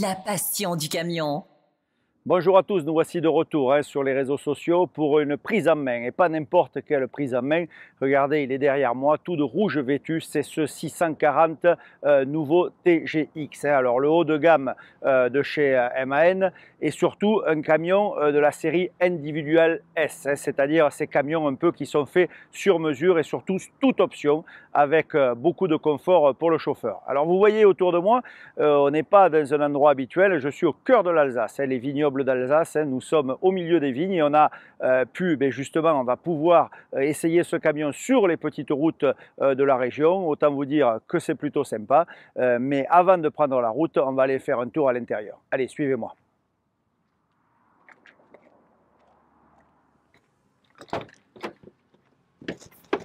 la passion du camion. Bonjour à tous, nous voici de retour sur les réseaux sociaux pour une prise en main et pas n'importe quelle prise en main. Regardez, il est derrière moi, tout de rouge vêtu, c'est ce 640 nouveau TGX. Alors le haut de gamme de chez MAN et surtout un camion de la série Individual S, c'est-à-dire ces camions un peu qui sont faits sur mesure et surtout toute option avec beaucoup de confort pour le chauffeur. Alors vous voyez autour de moi, on n'est pas dans un endroit habituel, je suis au cœur de l'Alsace, les vignobles d'Alsace, nous sommes au milieu des vignes et on a justement, on va pouvoir essayer ce camion sur les petites routes de la région. Autant vous dire que c'est plutôt sympa, mais avant de prendre la route, on va aller faire un tour à l'intérieur. Allez, suivez-moi.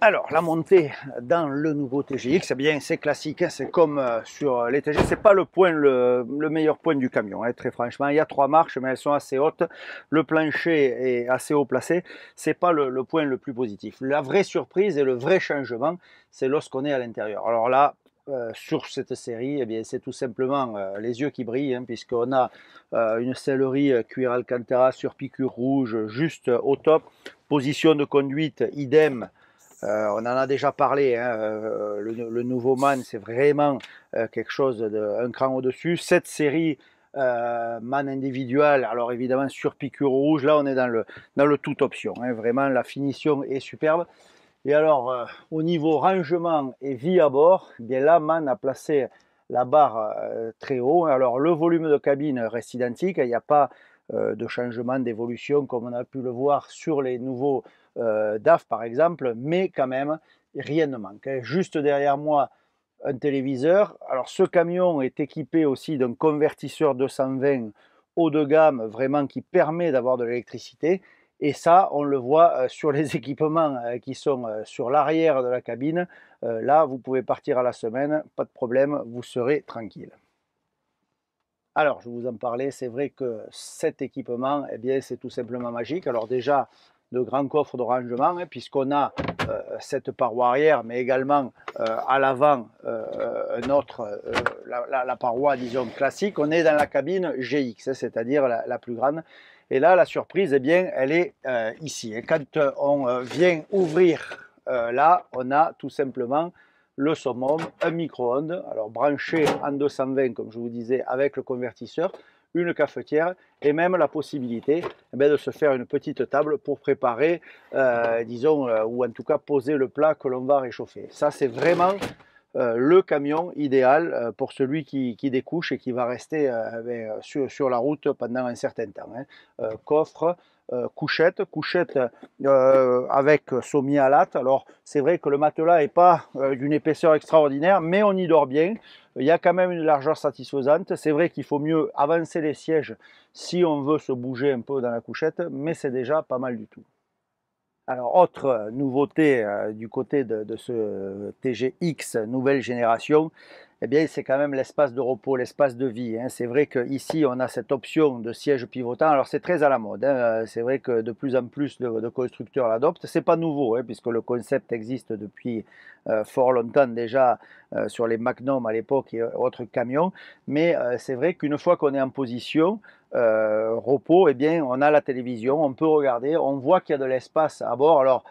Alors, la montée dans le nouveau TGX, eh bien, c'est classique, c'est comme sur les TGX, c'est pas le point le meilleur point du camion, très franchement. Il y a 3 marches, mais elles sont assez hautes. Le plancher est assez haut placé, c'est pas le point le plus positif. La vraie surprise et le vrai changement, c'est lorsqu'on est à l'intérieur. Alors là, sur cette série, eh bien, c'est tout simplement les yeux qui brillent, puisqu'on a une sellerie cuir Alcantara sur piqûre rouge, juste au top. Position de conduite, idem. On en a déjà parlé, le nouveau MAN, c'est vraiment quelque chose d'un cran au-dessus. Cette série MAN individual, alors évidemment sur piqûre rouge, là on est dans le tout option, vraiment la finition est superbe. Et alors au niveau rangement et vie à bord, eh bien là MAN a placé la barre très haut. Alors le volume de cabine reste identique, il n'y a pas de changement, d'évolution comme on a pu le voir sur les nouveaux DAF par exemple, mais quand même rien ne manque. Juste derrière moi, un téléviseur. Alors ce camion est équipé aussi d'un convertisseur 220 haut de gamme, vraiment qui permet d'avoir de l'électricité. Et ça, on le voit sur les équipements qui sont sur l'arrière de la cabine. Là, vous pouvez partir à la semaine, pas de problème, vous serez tranquille. Alors, je vous en parlais, c'est vrai que cet équipement, eh bien, c'est tout simplement magique. Alors déjà, de grands coffres de rangement, puisqu'on a cette paroi arrière, mais également à l'avant, la paroi, disons, classique. On est dans la cabine GX, c'est-à-dire la plus grande. Et là, la surprise, eh bien, elle est ici. Et quand on vient ouvrir là, on a tout simplement le summum, un micro-ondes, alors branché en 220 comme je vous disais avec le convertisseur, une cafetière et même la possibilité de se faire une petite table pour préparer, disons, ou en tout cas poser le plat que l'on va réchauffer. Ça c'est vraiment le camion idéal pour celui qui découche et qui va rester sur la route pendant un certain temps. Coffre, couchette avec sommier à latte. Alors c'est vrai que le matelas n'est pas d'une épaisseur extraordinaire, mais on y dort bien. Il y a quand même une largeur satisfaisante. C'est vrai qu'il faut mieux avancer les sièges si on veut se bouger un peu dans la couchette, mais c'est déjà pas mal du tout. Alors, autre nouveauté du côté de ce TGX nouvelle génération, eh bien, c'est quand même l'espace de repos, l'espace de vie. C'est vrai qu'ici, on a cette option de siège pivotant. Alors, c'est très à la mode. C'est vrai que de plus en plus de constructeurs l'adoptent. C'est pas nouveau, puisque le concept existe depuis fort longtemps déjà sur les Magnum à l'époque et autres camions. Mais c'est vrai qu'une fois qu'on est en position, repos, eh bien, on a la télévision, on peut regarder, on voit qu'il y a de l'espace à bord. Alors,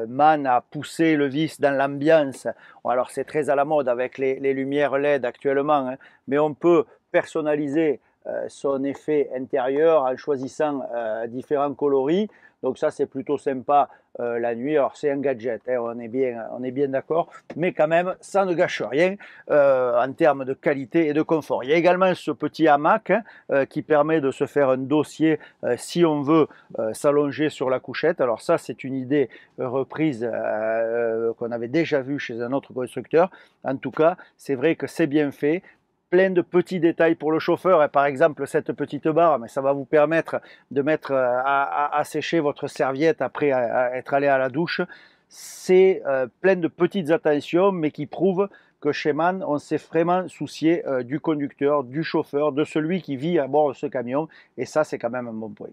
MAN a poussé le vice dans l'ambiance. Alors, c'est très à la mode avec les lumières LED actuellement, mais on peut personnaliser son effet intérieur en choisissant différents coloris. Donc ça, c'est plutôt sympa la nuit. Alors, c'est un gadget, on est bien d'accord, mais quand même, ça ne gâche rien en termes de qualité et de confort. Il y a également ce petit hamac qui permet de se faire un dossier si on veut s'allonger sur la couchette. Alors ça, c'est une idée reprise qu'on avait déjà vue chez un autre constructeur. En tout cas, c'est vrai que c'est bien fait. Plein de petits détails pour le chauffeur, par exemple cette petite barre, mais ça va vous permettre de mettre à sécher votre serviette après être allé à la douche. C'est plein de petites attentions, mais qui prouvent que chez MAN, on s'est vraiment soucié du conducteur, du chauffeur, de celui qui vit à bord de ce camion, et ça c'est quand même un bon point.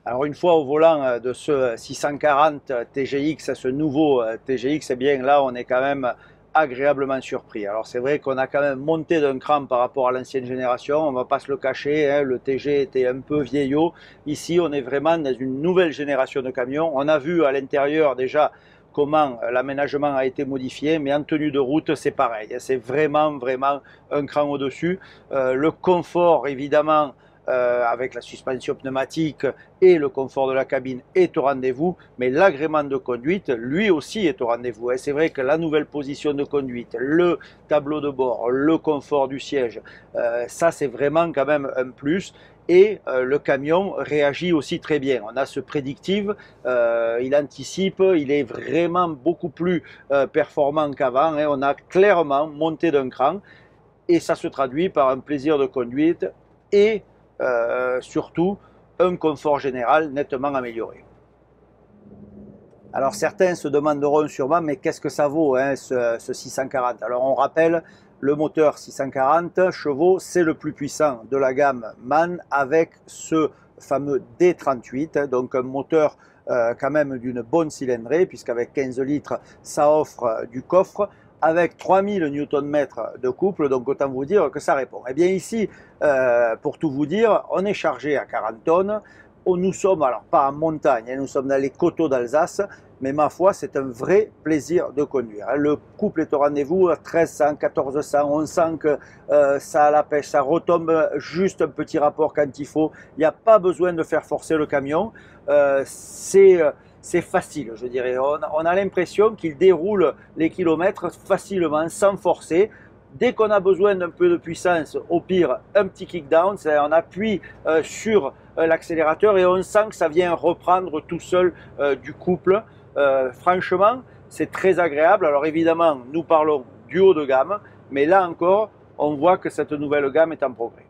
Alors une fois au volant de ce 640 TGX, ce nouveau TGX, eh bien là on est quand même agréablement surpris. Alors c'est vrai qu'on a quand même monté d'un cran par rapport à l'ancienne génération, on ne va pas se le cacher, hein, le TG était un peu vieillot. Ici on est vraiment dans une nouvelle génération de camions. On a vu à l'intérieur déjà comment l'aménagement a été modifié, mais en tenue de route c'est pareil, c'est vraiment un cran au-dessus. Le confort évidemment, avec la suspension pneumatique et le confort de la cabine est au rendez-vous, mais l'agrément de conduite, lui aussi, est au rendez-vous. Et c'est vrai que la nouvelle position de conduite, le tableau de bord, le confort du siège, ça c'est vraiment quand même un plus. Et le camion réagit aussi très bien. On a ce prédictive, il anticipe, il est vraiment beaucoup plus performant qu'avant. On a clairement monté d'un cran et ça se traduit par un plaisir de conduite et surtout un confort général nettement amélioré. Alors certains se demanderont sûrement, mais qu'est-ce que ça vaut hein, ce 640? Alors on rappelle, le moteur 640 chevaux, c'est le plus puissant de la gamme MAN avec ce fameux D38, donc un moteur quand même d'une bonne cylindrée, puisqu'avec 15 litres, ça offre du coffre, avec 3000 Nm de couple, donc autant vous dire que ça répond. Et bien ici, pour tout vous dire, on est chargé à 40 tonnes, nous sommes, alors pas en montagne, nous sommes dans les coteaux d'Alsace, mais ma foi, c'est un vrai plaisir de conduire. Le couple est au rendez-vous, 1300, 1400, on sent que ça a la pêche, ça retombe juste un petit rapport quand il faut. Il n'y a pas besoin de faire forcer le camion, c'est facile, je dirais. On a l'impression qu'il déroule les kilomètres facilement, sans forcer. Dès qu'on a besoin d'un peu de puissance, au pire, un petit kickdown, on appuie sur l'accélérateur et on sent que ça vient reprendre tout seul du couple. Franchement, c'est très agréable. Alors évidemment, nous parlons du haut de gamme, mais là encore, on voit que cette nouvelle gamme est en progrès.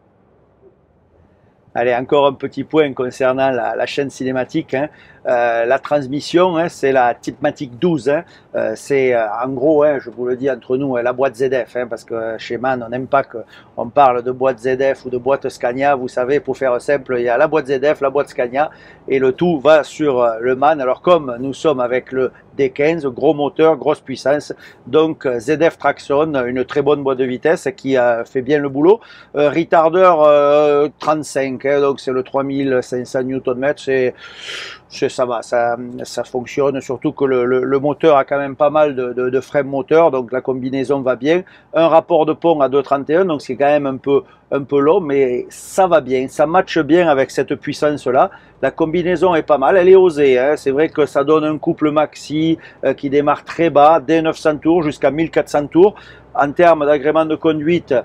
Allez, encore un petit point concernant la chaîne cinématique. Hein. La transmission, hein, c'est la Titmatic 12. Hein. C'est en gros, hein, je vous le dis entre nous, la boîte ZF. Hein, parce que chez MAN, on n'aime pas qu'on parle de boîte ZF ou de boîte Scania. Vous savez, pour faire simple, il y a la boîte ZF, la boîte Scania. Et le tout va sur le MAN. Alors comme nous sommes avec le D15, gros moteur, grosse puissance. Donc ZF Traxxon, une très bonne boîte de vitesse qui fait bien le boulot. Retardeur 35, hein, donc c'est le 3500 Nm. Ça va, ça fonctionne, surtout que le moteur a quand même pas mal de freins moteur, donc la combinaison va bien. Un rapport de pont à 2,31, donc c'est quand même un peu long, mais ça va bien, ça matche bien avec cette puissance-là. La combinaison est pas mal, elle est osée, hein. C'est vrai que ça donne un couple maxi qui démarre très bas, dès 900 tours jusqu'à 1400 tours. En termes d'agrément de conduite,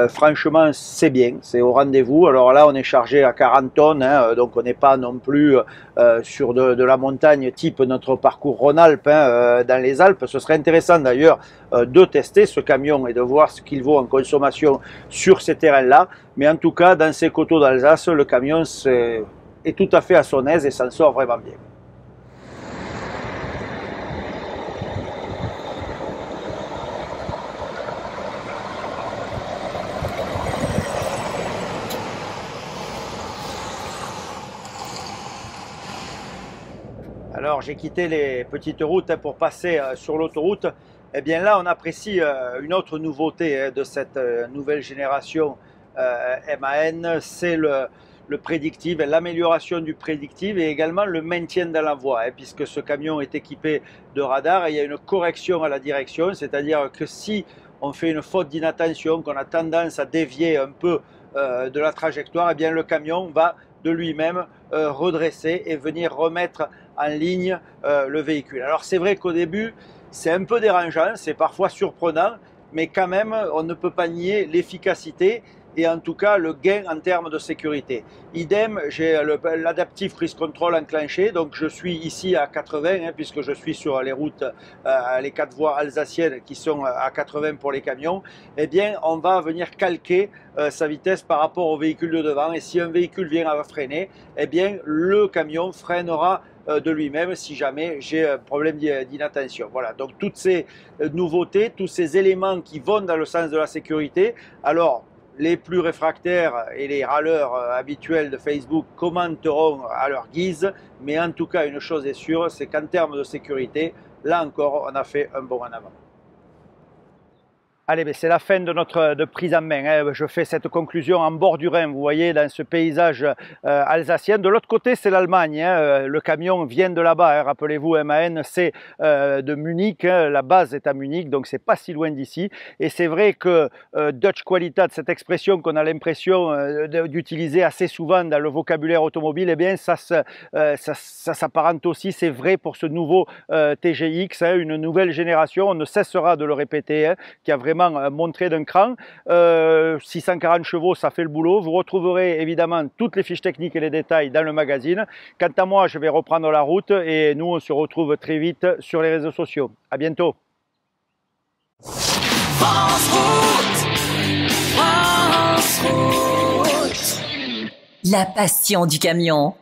franchement, c'est bien, c'est au rendez-vous. Alors là, on est chargé à 40 tonnes, hein, donc on n'est pas non plus sur de la montagne type notre parcours Rhône-Alpes hein, dans les Alpes. Ce serait intéressant d'ailleurs de tester ce camion et de voir ce qu'il vaut en consommation sur ces terrains-là. Mais en tout cas, dans ces coteaux d'Alsace, le camion est tout à fait à son aise et s'en sort vraiment bien. Alors j'ai quitté les petites routes pour passer sur l'autoroute. Et bien là on apprécie une autre nouveauté de cette nouvelle génération MAN, c'est le prédictive, l'amélioration du prédictive et également le maintien dans la voie, puisque ce camion est équipé de radar et il y a une correction à la direction, c'est-à-dire que si on fait une faute d'inattention, qu'on a tendance à dévier un peu de la trajectoire, et bien le camion va de lui-même redresser et venir remettre en ligne le véhicule. Alors c'est vrai qu'au début c'est un peu dérangeant, c'est parfois surprenant, mais quand même on ne peut pas nier l'efficacité et en tout cas le gain en termes de sécurité. Idem, j'ai l'adaptive cruise control enclenché, donc je suis ici à 80 puisque je suis sur les routes, les 4 voies alsaciennes qui sont à 80 pour les camions. Eh bien on va venir calquer sa vitesse par rapport au véhicule de devant et si un véhicule vient à freiner, eh bien le camion freinera de lui-même si jamais j'ai un problème d'inattention. Voilà, donc toutes ces nouveautés, tous ces éléments qui vont dans le sens de la sécurité. Alors les plus réfractaires et les râleurs habituels de Facebook commenteront à leur guise, mais en tout cas, une chose est sûre, c'est qu'en termes de sécurité, là encore, on a fait un bond en avant. Allez, c'est la fin de notre prise en main, hein. Je fais cette conclusion en bord du Rhin, vous voyez, dans ce paysage alsacien. De l'autre côté, c'est l'Allemagne, hein. Le camion vient de là-bas, hein. Rappelez-vous, MAN, c'est de Munich, hein. La base est à Munich, donc c'est pas si loin d'ici. Et c'est vrai que Deutsche Qualität, cette expression qu'on a l'impression d'utiliser assez souvent dans le vocabulaire automobile, eh bien, ça s'apparente aussi, c'est vrai pour ce nouveau TGX, hein, une nouvelle génération. On ne cessera de le répéter, hein, qui a vraiment montré d'un cran. 640 chevaux, ça fait le boulot. Vous retrouverez évidemment toutes les fiches techniques et les détails dans le magazine. Quant à moi, je vais reprendre la route et nous, on se retrouve très vite sur les réseaux sociaux. À bientôt. France Route. La passion du camion.